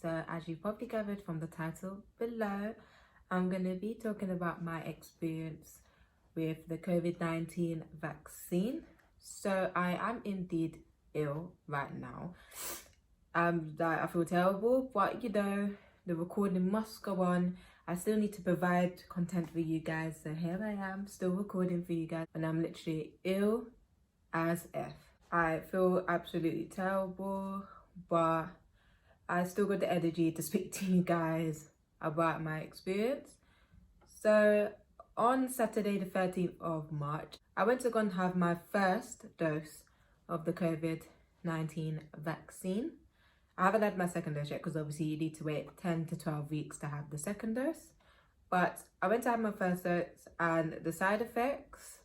So as you've probably gathered from the title below, I'm going to be talking about my experience with the COVID-19 vaccine. So I am indeed ill right now. I feel terrible, but you know, the recording must go on. I still need to provide content for you guys, so here I am still recording for you guys, and I'm literally ill as F. I feel absolutely terrible, but I still got the energy to speak to you guys about my experience. So on Saturday the 13th of March, I went to go and have my first dose of the COVID-19 vaccine. I haven't had my second dose yet because obviously you need to wait 10 to 12 weeks to have the second dose. But I went to have my first dose and the side effects,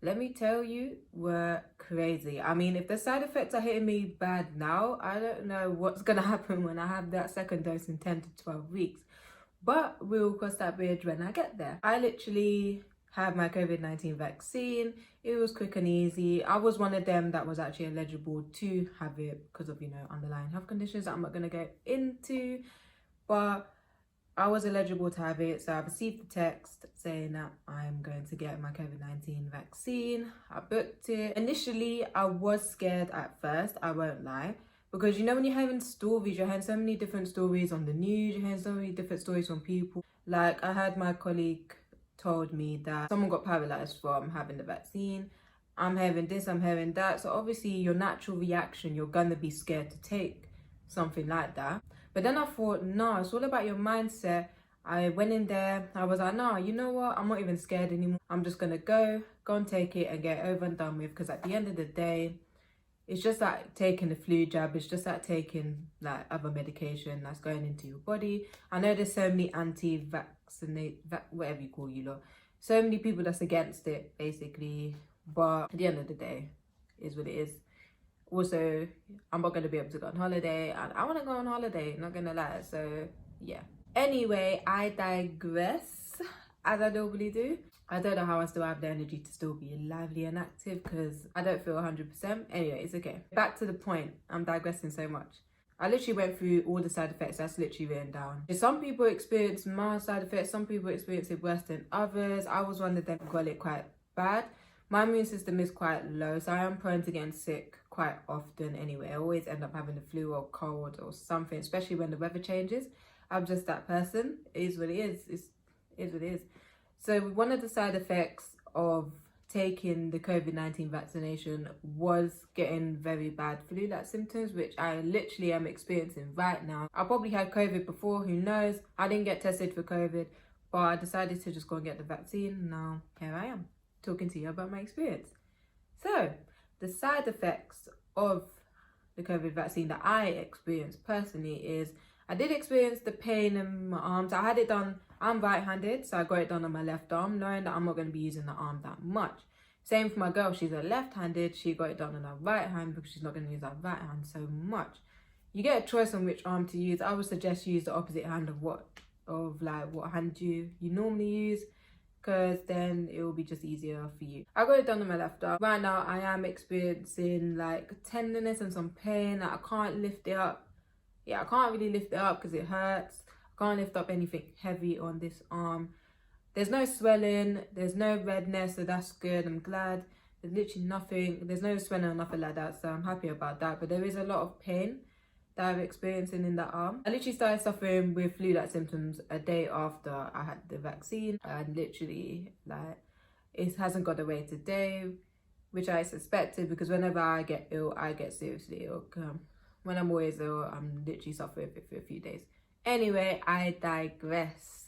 let me tell you, were crazy. I mean, if the side effects are hitting me bad now, I don't know what's going to happen when I have that second dose in 10 to 12 weeks. But we'll cross that bridge when I get there. I literally had my COVID-19 vaccine. It was quick and easy. I was one of them that was actually eligible to have it because of, you know, underlying health conditions that I'm not going to go into. But I was eligible to have it. So I received the text saying that I'm going to get my COVID-19 vaccine. I booked it. Initially, I was scared at first, I won't lie. Because you know, when you're hearing stories, you're hearing so many different stories on the news, you're hearing so many different stories from people. Like I heard my colleague told me that someone got paralyzed from having the vaccine. I'm hearing this, I'm hearing that. So obviously your natural reaction, you're gonna be scared to take something like that. But then I thought, no, it's all about your mindset. I went in there, I was like, no, you know what? I'm not even scared anymore. I'm just gonna go and take it and get it over and done with. Because at the end of the day, it's just like taking the flu jab. It's just like taking like other medication that's going into your body. I know there's so many anti-vaccinate, whatever you call you lot. So many people that's against it, basically. But at the end of the day, is what it is. Also, I'm not going to be able to go on holiday. And I want to go on holiday, not going to lie. So, yeah. Anyway, I digress, as I normally do. I don't know how I still have the energy to still be lively and active because I don't feel 100%. Anyway, it's okay. Back to the point. I'm digressing so much. I literally went through all the side effects that's literally written down. Some people experience mild side effects. Some people experience it worse than others. I was one of them who got it quite bad. My immune system is quite low, so I am prone to getting sick quite often anyway. I always end up having the flu or cold or something, especially when the weather changes. I'm just that person. It is what it is. It is what it is. So one of the side effects of taking the COVID-19 vaccination was getting very bad flu-like symptoms, which I literally am experiencing right now. I probably had COVID before, who knows? I didn't get tested for COVID, but I decided to just go and get the vaccine. Now, here I am, talking to you about my experience. So, the side effects of the COVID vaccine that I experienced personally is I did experience the pain in my arms. I had it done, I'm right-handed, so I got it done on my left arm, knowing that I'm not going to be using the arm that much. Same for my girl, she's a left-handed, she got it done on her right hand because she's not going to use her right hand so much. You get a choice on which arm to use. I would suggest you use the opposite hand of what hand you normally use, because then it will be just easier for you. I got it done on my left arm. Right now, I am experiencing like tenderness and some pain. Like, I can't lift it up. Yeah, I can't really lift it up because it hurts. I can't lift up anything heavy on this arm. There's no swelling, there's no redness, so that's good. I'm glad. There's literally nothing, there's no swelling or nothing like that, so I'm happy about that. But there is a lot of pain that I'm experiencing in that arm. I literally started suffering with flu-like symptoms a day after I had the vaccine, and literally, like, it hasn't got away today, which I suspected because whenever I get ill, I get seriously ill. When I'm always ill, I'm literally suffering for a few days. Anyway, I digress.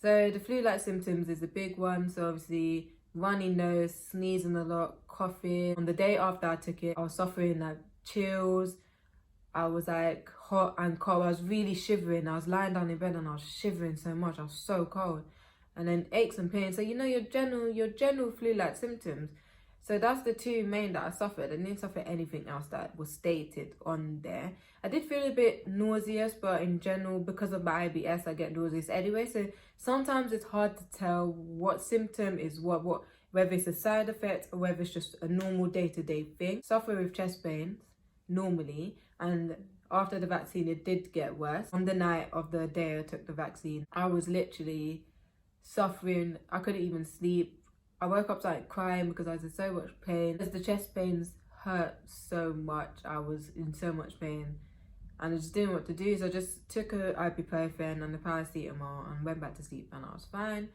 So the flu-like symptoms is a big one. So obviously runny nose, sneezing a lot, coughing. On the day after I took it, I was suffering like chills. I was like hot and cold. I was really shivering. I was lying down in bed and I was shivering so much. I was so cold. And then aches and pains. So you know your general flu-like symptoms. So that's the two main that I suffered. I didn't suffer anything else that was stated on there. I did feel a bit nauseous, but in general, because of my IBS, I get nauseous anyway. So sometimes it's hard to tell what symptom is what, whether it's a side effect or whether it's just a normal day-to-day thing. Suffer with chest pains normally, and after the vaccine, it did get worse. On the night of the day I took the vaccine, I was literally suffering. I couldn't even sleep. I woke up like crying because I was in so much pain. As the chest pains hurt so much, I was in so much pain and I just didn't know what to do. So I just took a ibuprofen and a paracetamol and went back to sleep and I was fine.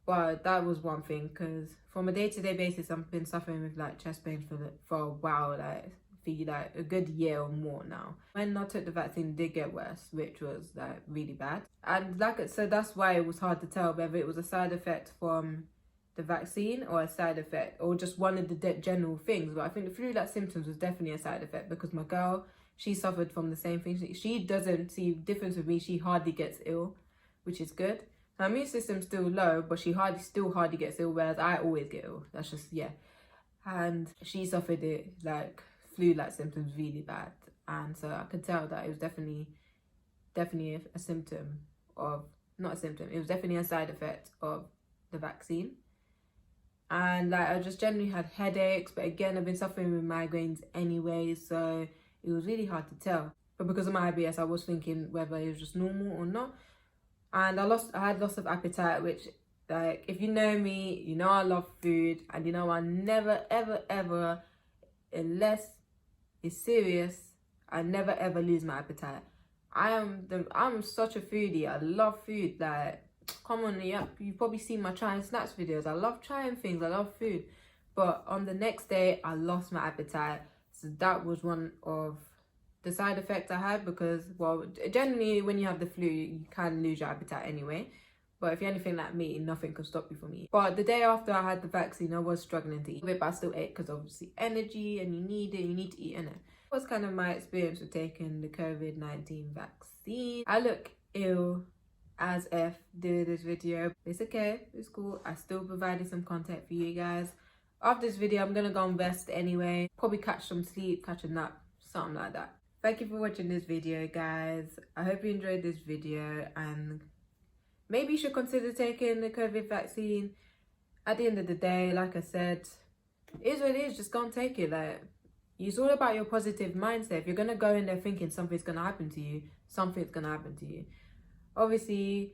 But that was one thing, because from a day-to-day basis, I've been suffering with like chest pain for a while, like a good year or more now. When I took the vaccine, it did get worse, which was like really bad. And so that's why it was hard to tell whether it was a side effect from the vaccine or a side effect or just one of the general things. But I think the flu-like symptoms was definitely a side effect, because my girl, she suffered from the same thing. She doesn't see difference with me. She hardly gets ill, which is good. Her immune system's still low, but she still hardly gets ill, whereas I always get ill. That's just, yeah. And she suffered it like flu-like symptoms really bad, and so I could tell that it was definitely a symptom of, not a symptom, it was definitely a side effect of the vaccine. And like I just generally had headaches, but again, I've been suffering with migraines anyway, so it was really hard to tell. But because of my IBS, I was thinking whether it was just normal or not. And I had loss of appetite, which, like, if you know me, you know I love food, and you know I never ever, unless it's serious, I never ever lose my appetite. I'm such a foodie. I love food. Like, come on, yeah, you've probably seen my trying snacks videos. I love trying things. I love food. But on the next day, I lost my appetite. So that was one of the side effects I had, because, well, generally when you have the flu, you kind of lose your appetite anyway. But if you're anything like me, nothing can stop you from eating. But the day after I had the vaccine, I was struggling to eat, but I still ate, because obviously energy, and you need it, you need to eat in it. That was kind of my experience with taking the COVID-19 vaccine. I look ill as F doing this video. It's okay, it's cool. I still provided some content for you guys. After this video, I'm gonna go and rest anyway. Probably catch some sleep, catch a nap, something like that. Thank you for watching this video, guys. I hope you enjoyed this video, and maybe you should consider taking the COVID vaccine. At the end of the day, like I said, it is what it is. Just go and take it. Like, it's all about your positive mindset. If you're going to go in there thinking something's going to happen to you, something's going to happen to you. Obviously,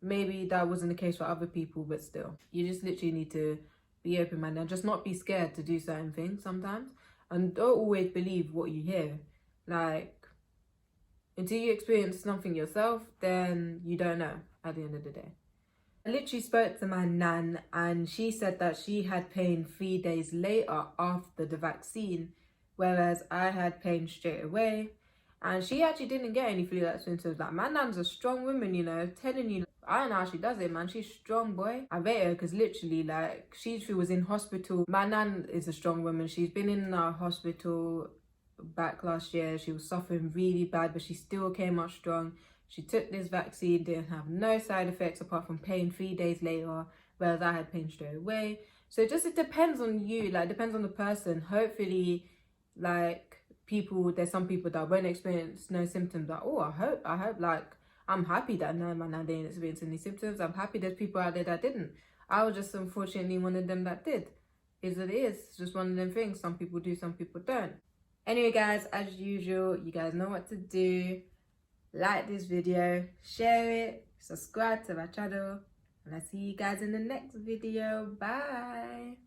maybe that wasn't the case for other people, but still, you just literally need to be open-minded and just not be scared to do certain things sometimes. And don't always believe what you hear. Like, until you experience something yourself, then you don't know at the end of the day. I literally spoke to my nan, and she said that she had pain 3 days later after the vaccine, whereas I had pain straight away. And she actually didn't get any flu-like symptoms. Like, my nan's a strong woman, you know, telling you. I don't know how she does it, man. She's strong, boy. I rate her, because literally, like, she was in hospital. My nan is a strong woman. She's been in our hospital back last year. She was suffering really bad, but she still came out strong. She took this vaccine, didn't have no side effects apart from pain 3 days later, whereas I had pain straight away. So it depends on you, like, depends on the person. Hopefully, like, there's some people that won't experience no symptoms. Like, oh, I hope, like, I'm happy that no, man, I didn't experience any symptoms. I'm happy there's people out there that didn't. I was just unfortunately one of them that did. Is what it is. It's just one of them things. Some people do, some people don't. Anyway, guys, as usual, you guys know what to do. Like this video, share it, subscribe to my channel, and I'll see you guys in the next video. Bye.